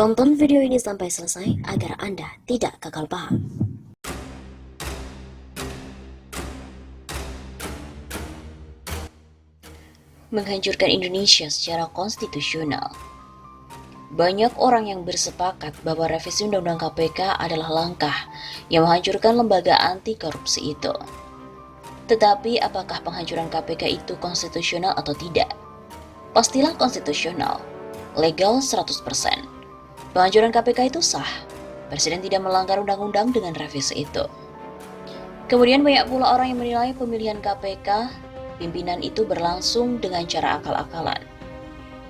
Tonton video ini sampai selesai agar Anda tidak gagal paham. Menghancurkan Indonesia secara konstitusional. Banyak orang yang bersepakat bahwa revisi Undang-Undang KPK adalah langkah yang menghancurkan lembaga anti korupsi itu. Tetapi apakah penghancuran KPK itu konstitusional atau tidak? Pastilah konstitusional, legal 100%. Penghancuran KPK itu sah. Presiden tidak melanggar undang-undang dengan revisi itu. Kemudian banyak pula orang yang menilai pemilihan KPK pimpinan itu berlangsung dengan cara akal-akalan.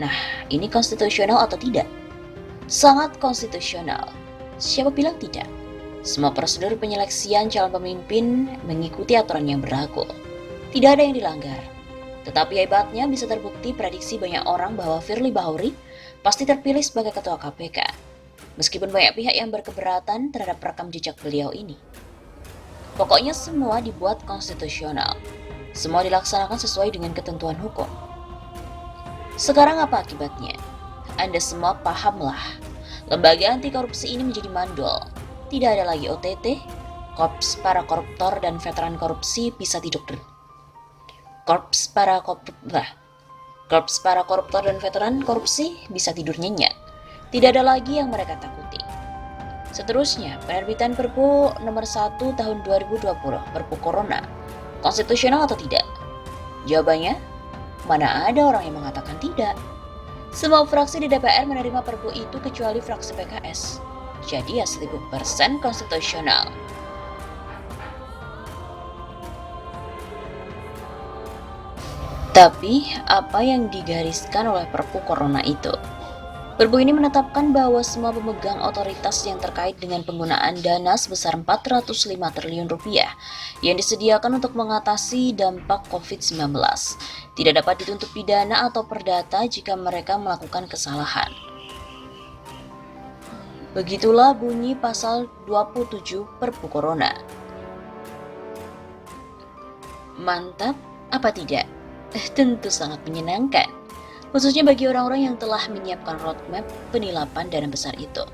Nah, ini konstitusional atau tidak? Sangat konstitusional. Siapa bilang tidak? Semua prosedur penyeleksian calon pemimpin mengikuti aturan yang berlaku. Tidak ada yang dilanggar. Tetapi hebatnya bisa terbukti prediksi banyak orang bahwa Firly Bahuri pasti terpilih sebagai ketua KPK. Meskipun banyak pihak yang berkeberatan terhadap rekam jejak beliau ini. Pokoknya semua dibuat konstitusional. Semua dilaksanakan sesuai dengan ketentuan hukum. Sekarang apa akibatnya? Anda semua pahamlah. Lembaga anti korupsi ini menjadi mandul. Tidak ada lagi OTT, Korps para koruptor dan veteran korupsi bisa tidur. Korps para koruptor dan veteran korupsi bisa tidur nyenyak. Tidak ada lagi yang mereka takuti. Seterusnya, penerbitan Perpu nomor 1 tahun 2020, Perpu Corona, konstitusional atau tidak? Jawabannya, mana ada orang yang mengatakan tidak. Semua fraksi di DPR menerima Perpu itu kecuali fraksi PKS. Jadi ya 1000% konstitusional. Tapi, apa yang digariskan oleh Perpu Corona itu? Perpu ini menetapkan bahwa semua pemegang otoritas yang terkait dengan penggunaan dana sebesar 405 triliun rupiah yang disediakan untuk mengatasi dampak COVID-19 tidak dapat dituntut pidana atau perdata jika mereka melakukan kesalahan. Begitulah bunyi pasal 27 Perpu Corona. Mantap, apa tidak? Tentu sangat menyenangkan. Khususnya bagi orang-orang yang telah menyiapkan roadmap penilapan dana besar itu.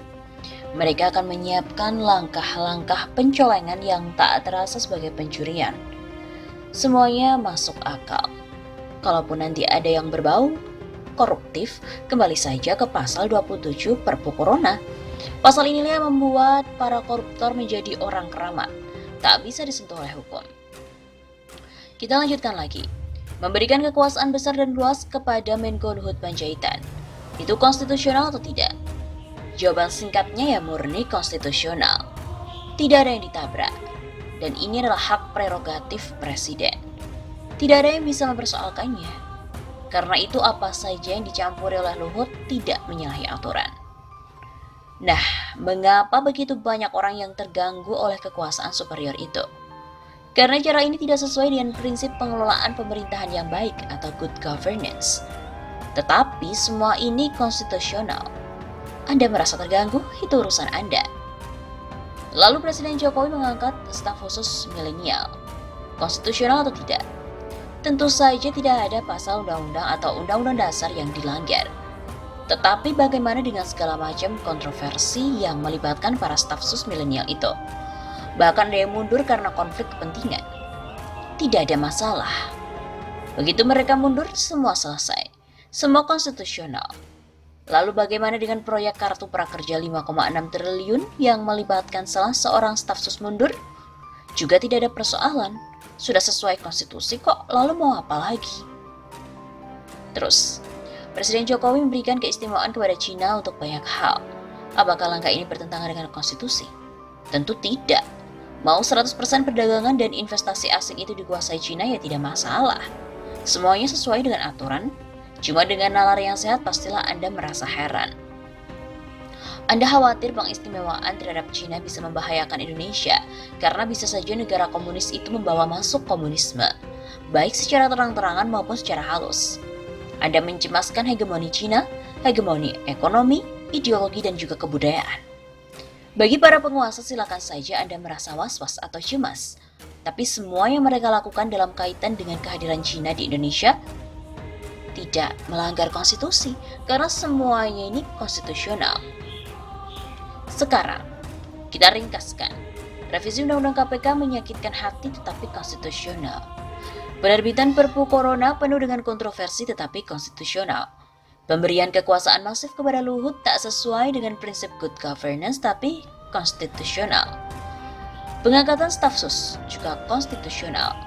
Mereka akan menyiapkan langkah-langkah pencolengan yang tak terasa sebagai pencurian. Semuanya masuk akal. Kalaupun nanti ada yang berbau koruptif, kembali saja ke pasal 27 Perpu Corona. Pasal inilah yang membuat para koruptor menjadi orang keramat, tak bisa disentuh oleh hukum. Kita lanjutkan lagi. Memberikan kekuasaan besar dan luas kepada Menko Luhut Panjaitan. Itu konstitusional atau tidak? Jawaban singkatnya ya murni konstitusional. Tidak ada yang ditabrak. Dan ini adalah hak prerogatif presiden. Tidak ada yang bisa mempersoalkannya. Karena itu apa saja yang dicampuri oleh Luhut tidak menyalahi aturan. Nah, mengapa begitu banyak orang yang terganggu oleh kekuasaan superior itu? Karena cara ini tidak sesuai dengan prinsip pengelolaan pemerintahan yang baik atau good governance. Tetapi semua ini konstitusional. Anda merasa terganggu, itu urusan Anda. Lalu Presiden Jokowi mengangkat staf khusus milenial. Konstitusional atau tidak? Tentu saja tidak ada pasal undang-undang atau undang-undang dasar yang dilanggar. Tetapi bagaimana dengan segala macam kontroversi yang melibatkan para staf khusus milenial itu? Bahkan ada yang mundur karena konflik kepentingan. Tidak ada masalah. Begitu mereka mundur, semua selesai. Semua konstitusional. Lalu bagaimana dengan proyek kartu prakerja 5,6 triliun yang melibatkan salah seorang staf sus mundur? Juga tidak ada persoalan. Sudah sesuai konstitusi kok, lalu mau apa lagi? Terus, Presiden Jokowi memberikan keistimewaan kepada Cina untuk banyak hal. Apakah langkah ini bertentangan dengan konstitusi? Tentu tidak. Mau 100% perdagangan dan investasi asing itu dikuasai Cina ya tidak masalah. Semuanya sesuai dengan aturan. Cuma dengan nalar yang sehat pastilah Anda merasa heran. Anda khawatir pengistimewaan terhadap Cina bisa membahayakan Indonesia karena bisa saja negara komunis itu membawa masuk komunisme, baik secara terang-terangan maupun secara halus. Anda mencemaskan hegemoni Cina, hegemoni ekonomi, ideologi dan juga kebudayaan. Bagi para penguasa silakan saja Anda merasa was-was atau cemas. Tapi semua yang mereka lakukan dalam kaitan dengan kehadiran Cina di Indonesia tidak melanggar konstitusi karena semuanya ini konstitusional. Sekarang, kita ringkaskan. Revisi Undang-Undang KPK menyakitkan hati tetapi konstitusional. Penerbitan Perpu Corona penuh dengan kontroversi tetapi konstitusional. Pemberian kekuasaan masif kepada Luhut tak sesuai dengan prinsip good governance tapi konstitusional. Pengangkatan staf sus juga konstitusional.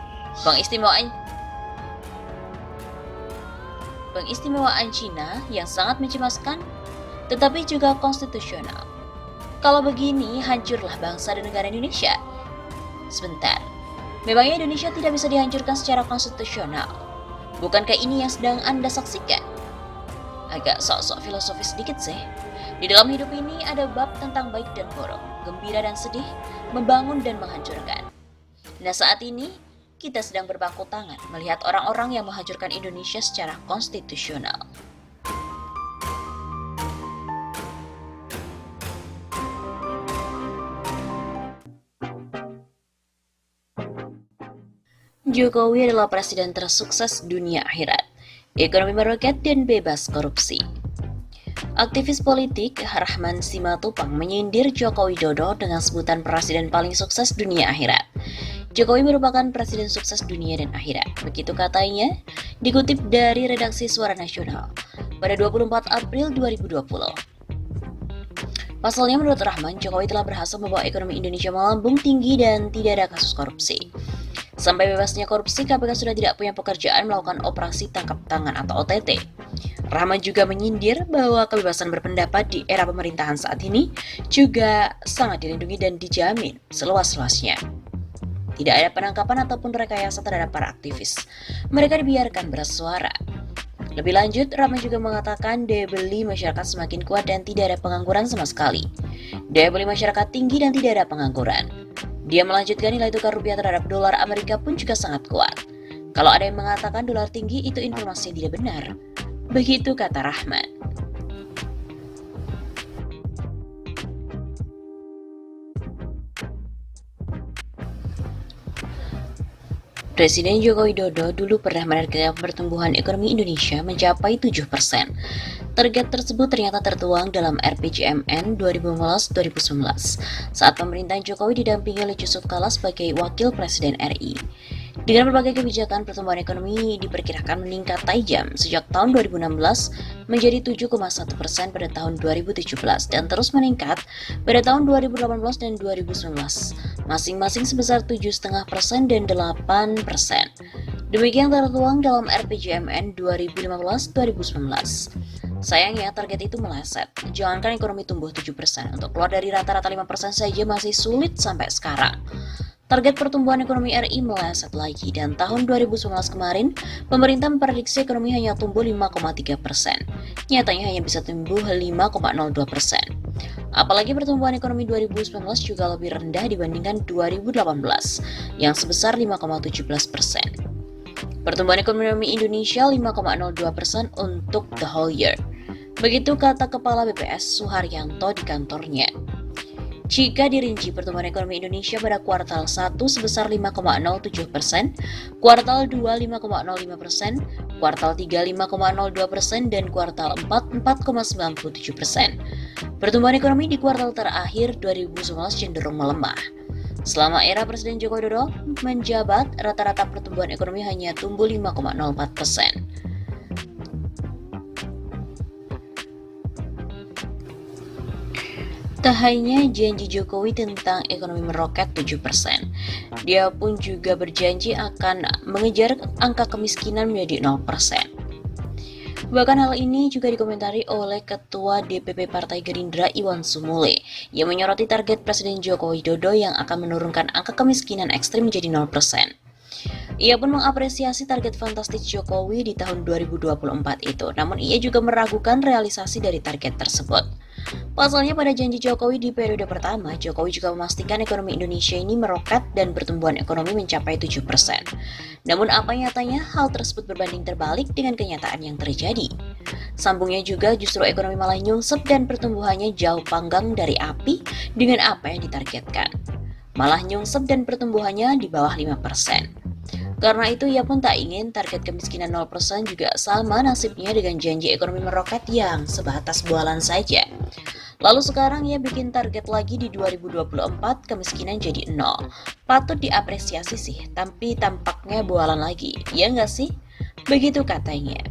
Pengistimewaan Cina yang sangat mencemaskan tetapi juga konstitusional. Kalau begini, hancurlah bangsa dan negara Indonesia. Sebentar, memangnya Indonesia tidak bisa dihancurkan secara konstitusional? Bukankah ini yang sedang Anda saksikan? Agak sok-sok filosofis sedikit sih. Di dalam hidup ini ada bab tentang baik dan buruk, gembira dan sedih, membangun dan menghancurkan. Nah saat ini, kita sedang berbangku tangan melihat orang-orang yang menghancurkan Indonesia secara konstitusional. Jokowi adalah presiden tersukses dunia akhirat, ekonomi meroket dan bebas korupsi. Aktivis politik Rahman Simatupang menyindir Joko Widodo dengan sebutan presiden paling sukses dunia akhirat. Jokowi merupakan presiden sukses dunia dan akhirat, begitu katanya, dikutip dari redaksi Suara Nasional pada 24 April 2020. Pasalnya menurut Rahman, Jokowi telah berhasil membawa ekonomi Indonesia melambung tinggi dan tidak ada kasus korupsi. Sampai bebasnya korupsi, KPK sudah tidak punya pekerjaan melakukan operasi tangkap tangan atau OTT. Rahman juga menyindir bahwa kebebasan berpendapat di era pemerintahan saat ini juga sangat dilindungi dan dijamin seluas-luasnya. Tidak ada penangkapan ataupun rekayasa terhadap para aktivis. Mereka dibiarkan bersuara. Lebih lanjut, Rahman juga mengatakan daya beli masyarakat semakin kuat dan tidak ada pengangguran sama sekali. Daya beli masyarakat tinggi dan tidak ada pengangguran. Dia melanjutkan nilai tukar rupiah terhadap dolar Amerika pun juga sangat kuat. Kalau ada yang mengatakan dolar tinggi, itu informasi yang tidak benar. Begitu kata Rahman. Presiden Joko Widodo dulu pernah menargetkan pertumbuhan ekonomi Indonesia mencapai 7%. Target tersebut ternyata tertuang dalam RPJMN 2015-2019 saat pemerintahan Jokowi didampingi oleh Yusuf Kala sebagai Wakil Presiden RI. Dengan berbagai kebijakan, pertumbuhan ekonomi diperkirakan meningkat tajam sejak tahun 2016 menjadi 7,1% pada tahun 2017 dan terus meningkat pada tahun 2018 dan 2019, masing-masing sebesar 7,5% dan 8%. Demikian tertuang dalam RPJMN 2015-2019. Sayangnya target itu meleset. Jangankan ekonomi tumbuh 7%, untuk keluar dari rata-rata 5% saja masih sulit sampai sekarang. Target pertumbuhan ekonomi RI meleset lagi dan tahun 2019 kemarin, pemerintah memprediksi ekonomi hanya tumbuh 5,3%. Nyatanya hanya bisa tumbuh 5,02%. Apalagi pertumbuhan ekonomi 2019 juga lebih rendah dibandingkan 2018, yang sebesar 5,17%. Pertumbuhan ekonomi Indonesia 5,02% untuk the whole year. Begitu kata Kepala BPS Suharyanto di kantornya. Jika dirinci pertumbuhan ekonomi Indonesia pada kuartal 1 sebesar 5,07%, kuartal 2 5,05%, kuartal 3 5,02%, dan kuartal 4 4,97%. Pertumbuhan ekonomi di kuartal terakhir 2019 cenderung melemah. Selama era Presiden Joko Widodo menjabat, rata-rata pertumbuhan ekonomi hanya tumbuh 5,04%. Tak hanya janji Jokowi tentang ekonomi meroket 7%, dia pun juga berjanji akan mengejar angka kemiskinan menjadi 0%. Bahkan hal ini juga dikomentari oleh Ketua DPP Partai Gerindra Iwan Sumule yang menyoroti target Presiden Joko Widodo yang akan menurunkan angka kemiskinan ekstrim menjadi 0%. Ia pun mengapresiasi target fantastis Jokowi di tahun 2024 itu, namun ia juga meragukan realisasi dari target tersebut. Pasalnya pada janji Jokowi di periode pertama, Jokowi juga memastikan ekonomi Indonesia ini meroket dan pertumbuhan ekonomi mencapai 7%. Namun apa nyatanya, hal tersebut berbanding terbalik dengan kenyataan yang terjadi. Sambungnya juga justru ekonomi malah nyungsep dan pertumbuhannya jauh panggang dari api dengan apa yang ditargetkan. Malah nyungsep dan pertumbuhannya di bawah 5%. Karena itu ia pun tak ingin target kemiskinan 0% juga sama nasibnya dengan janji ekonomi meroket yang sebatas bualan saja. Lalu sekarang ia bikin target lagi di 2024, kemiskinan jadi nol. Patut diapresiasi sih, tapi tampaknya bualan lagi, ya nggak sih? Begitu katanya.